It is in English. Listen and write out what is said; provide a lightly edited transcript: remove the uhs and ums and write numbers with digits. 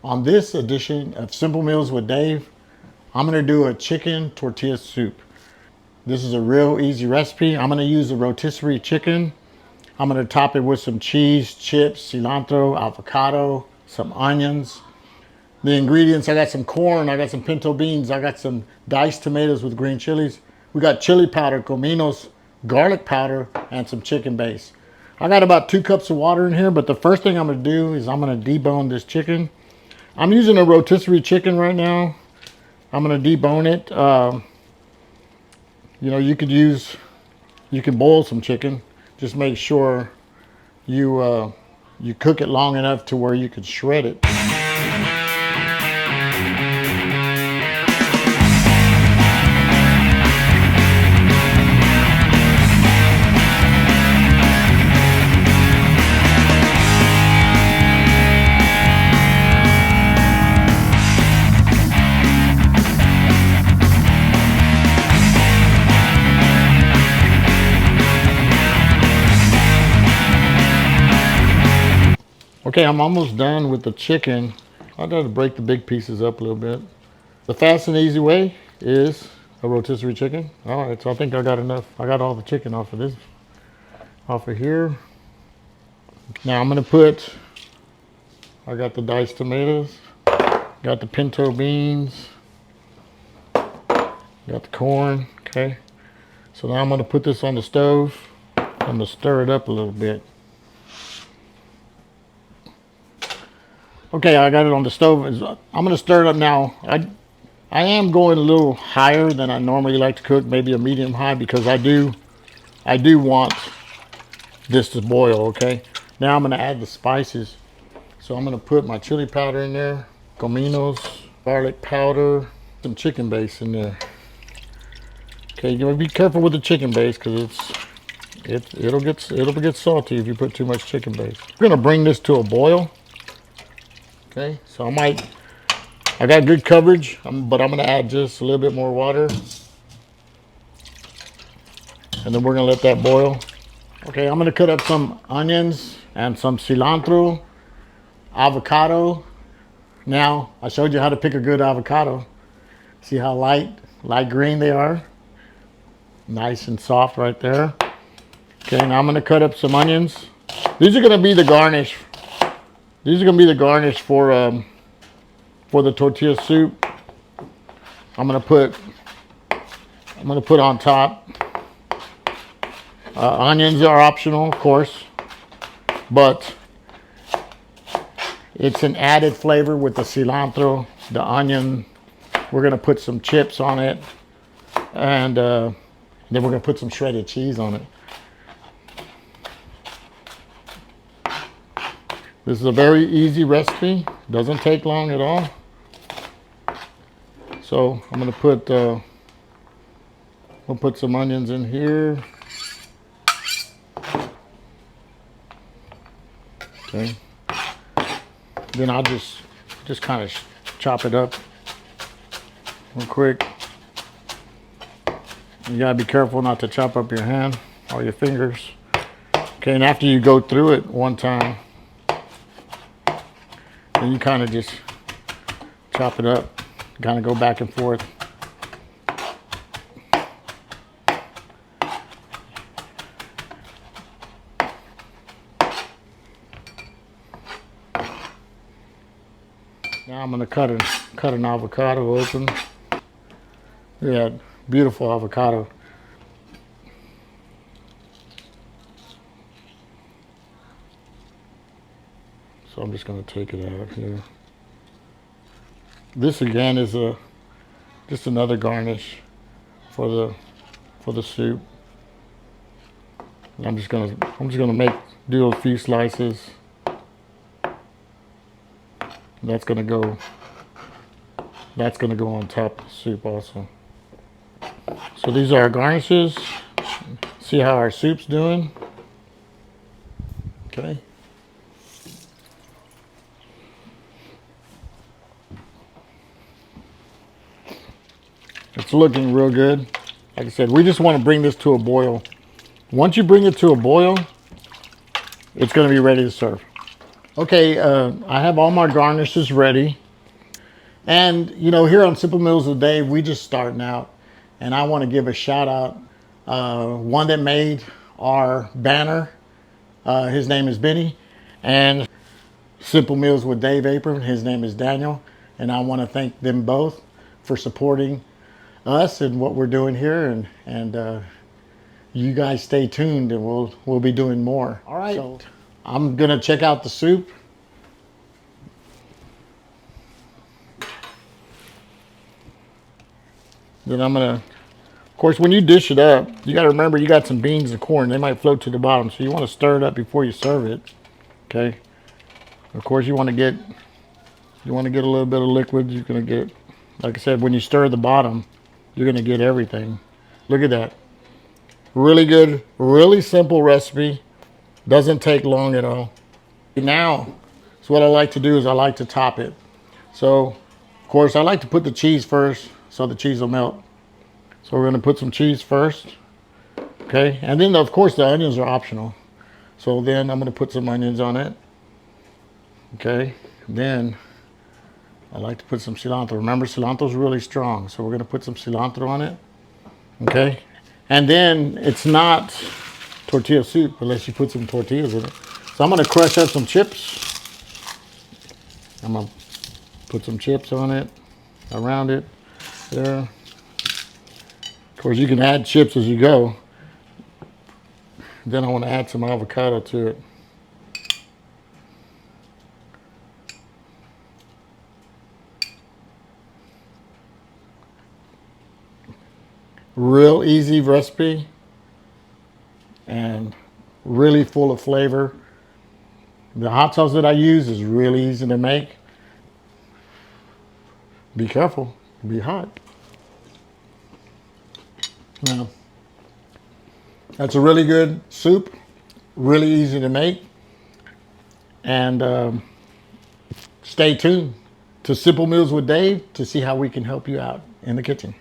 On this edition of Simple Meals with Dave, I'm going to do a chicken tortilla soup. This is a real easy recipe. I'm going to use the rotisserie chicken. I'm going to top it with some cheese, chips, cilantro, avocado, some onions. The ingredients, I got some corn, I got some pinto beans, I got some diced tomatoes with green chilies. We got chili powder, cominos, garlic powder, and some chicken base. I got about 2 cups of water in here, but the first thing I'm going to do is I'm going to debone this chicken. I'm using a rotisserie chicken right now. I'm going to debone it. You know, you can boil some chicken. Just make sure you cook it long enough to where you can shred it. Okay, I'm almost done with the chicken. I'd have to break the big pieces up a little bit. The fast and easy way is a rotisserie chicken. All right, so I think I got enough. I got all the chicken off of here. Now I'm gonna I got the diced tomatoes, got the pinto beans, got the corn, okay. So now I'm gonna put this on the stove. I'm gonna stir it up a little bit. Okay, I got it on the stove. I'm going to stir it up now. I am going a little higher than I normally like to cook, maybe a medium high, because I do want this to boil, okay? Now I'm going to add the spices. So I'm going to put my chili powder in there, cominos, garlic powder, some chicken base in there. Okay, you gotta be careful with the chicken base because it'll get salty if you put too much chicken base. We're going to bring this to a boil. Okay, so I got good coverage, but I'm going to add just a little bit more water. And then we're going to let that boil. Okay, I'm going to cut up some onions and some cilantro, avocado. Now, I showed you how to pick a good avocado. See how light green they are? Nice and soft right there. Okay, now I'm going to cut up some onions. These are going to be the garnish. These are going to be the garnish for the tortilla soup. I'm going to put on top. Onions are optional, of course, but it's an added flavor with the cilantro, the onion. We're going to put some chips on it, and then we're going to put some shredded cheese on it. This is a very easy recipe. Doesn't take long at all. So I'm going to we'll put some onions in here. Okay. Then I'll just kind of chop it up real quick. You gotta be careful not to chop up your hand or your fingers. Okay, and after you go through it one time, then you kind of just chop it up, kind of go back and forth. Now I'm going to cut an avocado open. Yeah, beautiful avocado. So I'm just going to take it out here. This again is just another garnish for the soup. And I'm just gonna do a few slices. That's gonna go on top of the soup also. So these are our garnishes. See how our soup's doing. Okay. It's looking real good. Like I said, we just want to bring this to a boil. Once you bring it to a boil, it's going to be ready to serve. Okay, I have all my garnishes ready. And, you know, here on Simple Meals with Dave, we just starting out. And I want to give a shout out. One that made our banner, his name is Benny. And Simple Meals with Dave Apron, his name is Daniel. And I want to thank them both for supporting us and what we're doing here. And you guys stay tuned, and we'll be doing more. All right. So I'm going to check out the soup. Then I'm gonna, of course, when you dish it up, you gotta remember you got some beans and corn. They might float to the bottom, so you want to stir it up before you serve it. Okay. Of course, you want to get a little bit of liquid. You're gonna get, like I said, when you stir the bottom, you're gonna get everything. Look at that. Really good, really simple recipe. Doesn't take long at all. Now, so what I like to do is I like to top it. So, of course, I like to put the cheese first so the cheese will melt. So we're going to put some cheese first. Okay, and then of course the onions are optional. So then I'm going to put some onions on it. Okay, then I like to put some cilantro. Remember, cilantro is really strong, so we're going to put some cilantro on it. Okay, and then it's not tortilla soup unless you put some tortillas in it. So I'm going to crush up some chips. I'm going to put some chips on it, around it, there. Of course, you can add chips as you go. Then I want to add some avocado to it. Real easy recipe and really full of flavor. The hot sauce that I use is really easy to make. Be careful, it'll be hot. Now, that's a really good soup, really easy to make. And stay tuned to Simple Meals with Dave to see how we can help you out in the kitchen.